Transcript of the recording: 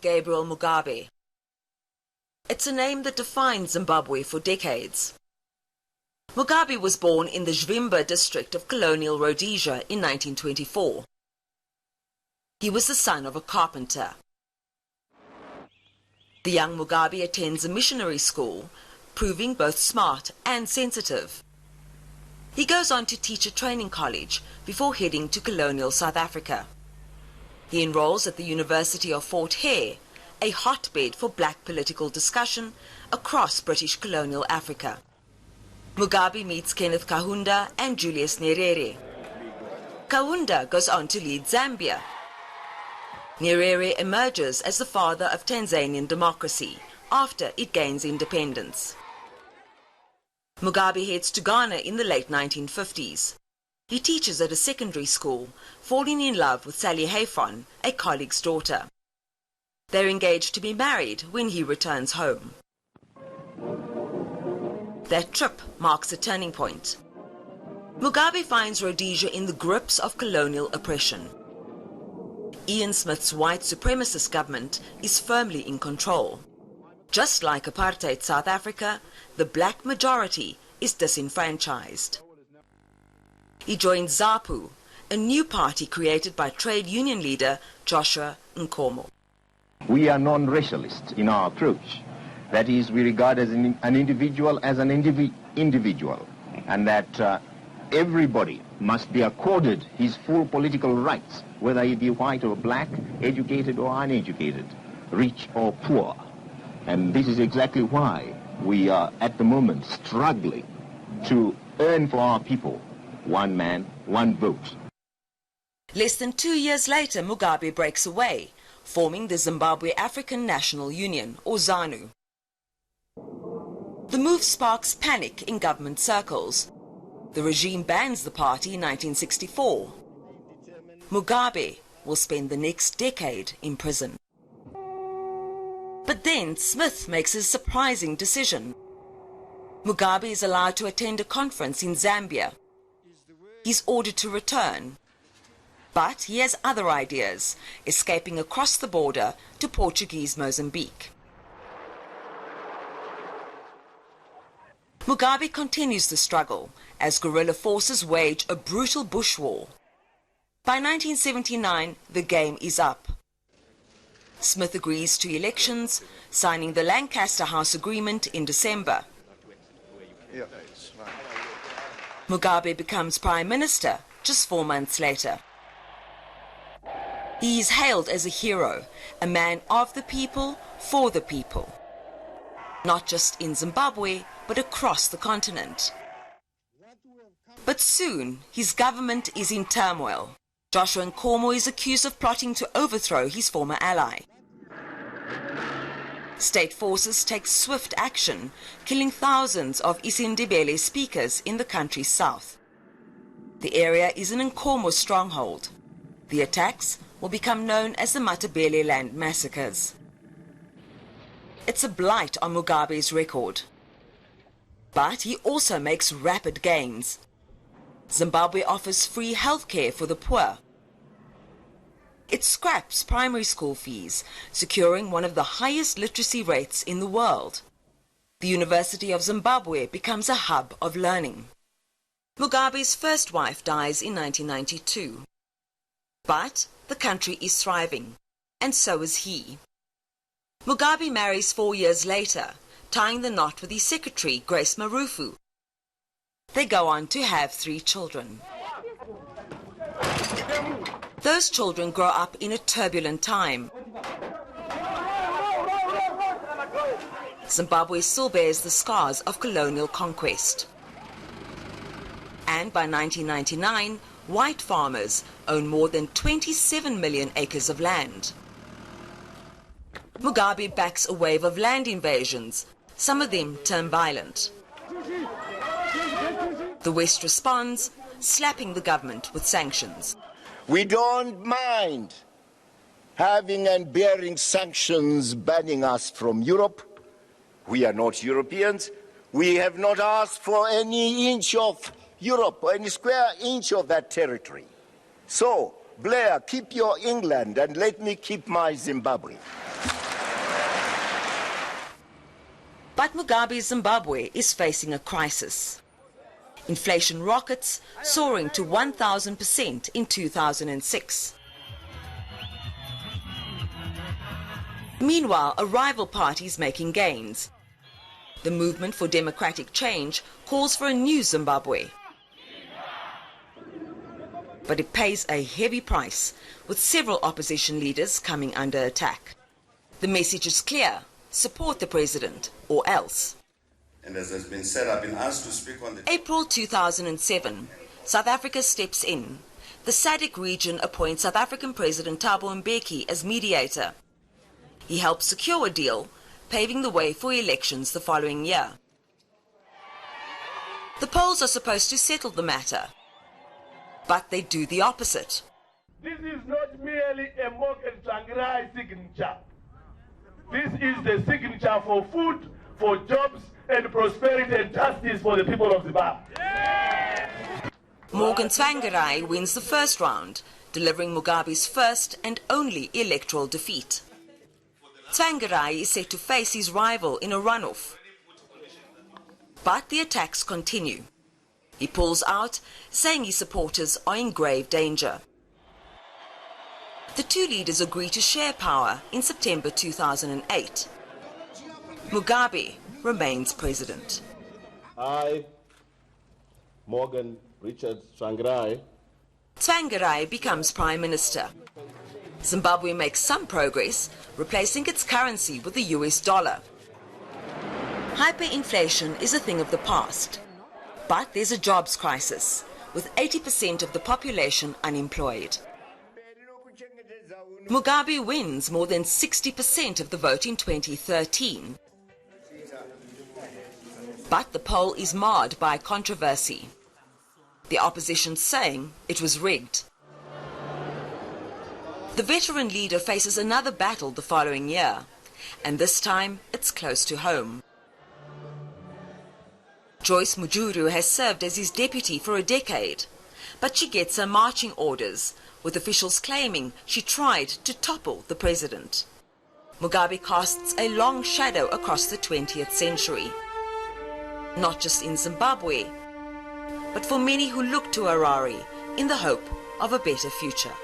Gabriel Mugabe. It's a name that defined Zimbabwe for decades. Mugabe was born in the Zvimba district of colonial Rhodesia in 1924. He was the son of a carpenter. The young Mugabe attends a missionary school, proving both smart and sensitive. He goes on to teach at training college before heading to colonial South Africa. He enrolls at the University of Fort Hare, a hotbed for black political discussion across British colonial Africa. Mugabe meets Kenneth Kaunda and Julius Nyerere. Kaunda goes on to lead Zambia. Nyerere emerges as the father of Tanzanian democracy after it gains independence. Mugabe heads to Ghana in the late 1950s. He teaches at a secondary school, falling in love with Sally Hayfon, a colleague's daughter. They're engaged to be married when he returns home. That trip marks a turning point. Mugabe finds Rhodesia in the grips of colonial oppression. Ian Smith's white supremacist government is firmly in control. Just like apartheid South Africa, the black majority is disenfranchised. He joins ZAPU, a new party created by trade union leader Joshua Nkomo. We are non-racialist in our approach. That is, we regard as an individual as an individual, and that everybody must be accorded his full political rights, whether he be white or black, educated or uneducated, rich or poor. And this is exactly why we are at the moment struggling to earn for our people one man, one vote. Less than 2 years later, Mugabe breaks away, forming the Zimbabwe African National Union, or ZANU. The move sparks panic in government circles. The regime bans the party in 1964. Mugabe will spend the next decade in prison. But then Smith makes a surprising decision. Mugabe is allowed to attend a conference in Zambia. He's ordered to return. But he has other ideas, escaping across the border to Portuguese Mozambique. Mugabe continues the struggle as guerrilla forces wage a brutal bush war. By 1979, the game is up. Smith agrees to elections, signing the Lancaster House Agreement in December. Mugabe becomes Prime Minister just 4 months later. He is hailed as a hero, a man of the people, for the people. Not just in Zimbabwe, but across the continent. But soon, his government is in turmoil. Joshua Nkomo is accused of plotting to overthrow his former ally. State forces take swift action, killing thousands of isiNdebele speakers in the country's south. The area is an Nkomo stronghold. The attacks will become known as the Matabele land massacres. It's a blight on Mugabe's record. But he also makes rapid gains. Zimbabwe offers free healthcare for the poor. It scraps primary school fees, securing one of the highest literacy rates in the world. The University of Zimbabwe becomes a hub of learning. Mugabe's first wife dies in 1992. But the country is thriving, and so is he. Mugabe marries 4 years later, tying the knot with his secretary, Grace Marufu. They go on to have 3 children. Those children grow up in a turbulent time. Zimbabwe still bears the scars of colonial conquest. And by 1999, white farmers own more than 27 million acres of land. Mugabe backs a wave of land invasions. Some of them turn violent. The West responds, slapping the government with sanctions. We don't mind having and bearing sanctions banning us from Europe. We are not Europeans. We have not asked for any inch of Europe or any square inch of that territory. So, Blair, keep your England and let me keep my Zimbabwe. But Mugabe's Zimbabwe is facing a crisis. Inflation rockets, soaring to 1,000% in 2006. Meanwhile, a rival party is making gains. The Movement for Democratic Change calls for a new Zimbabwe. But it pays a heavy price, with several opposition leaders coming under attack. The message is clear: support the president, or else. And as has been said, I've been asked to speak on the... April 2007, South Africa steps in. The SADC region appoints South African President Thabo Mbeki as mediator. He helped secure a deal, paving the way for elections the following year. The polls are supposed to settle the matter, but they do the opposite. This is not merely a Morgan Tsvangirai signature. This is the signature for food, for jobs, and prosperity and justice for the people of Zimbabwe. Morgan Tsvangirai wins the first round, delivering Mugabe's first and only electoral defeat. Tsvangirai is set to face his rival in a runoff. But the attacks continue. He pulls out, saying his supporters are in grave danger. The two leaders agree to share power in September 2008. Mugabe remains president. I, Morgan Richard Tsvangirai. Tsvangirai becomes prime minister. Zimbabwe makes some progress, replacing its currency with the US dollar. Hyperinflation is a thing of the past. But there's a jobs crisis, with 80% of the population unemployed. Mugabe wins more than 60% of the vote in 2013. But the poll is marred by controversy. The opposition saying it was rigged. The veteran leader faces another battle the following year, and this time it's close to home. Joyce Mujuru has served as his deputy for a decade, but she gets her marching orders, with officials claiming she tried to topple the president. Mugabe casts a long shadow across the 20th century, not just in Zimbabwe, but for many who look to Harare in the hope of a better future.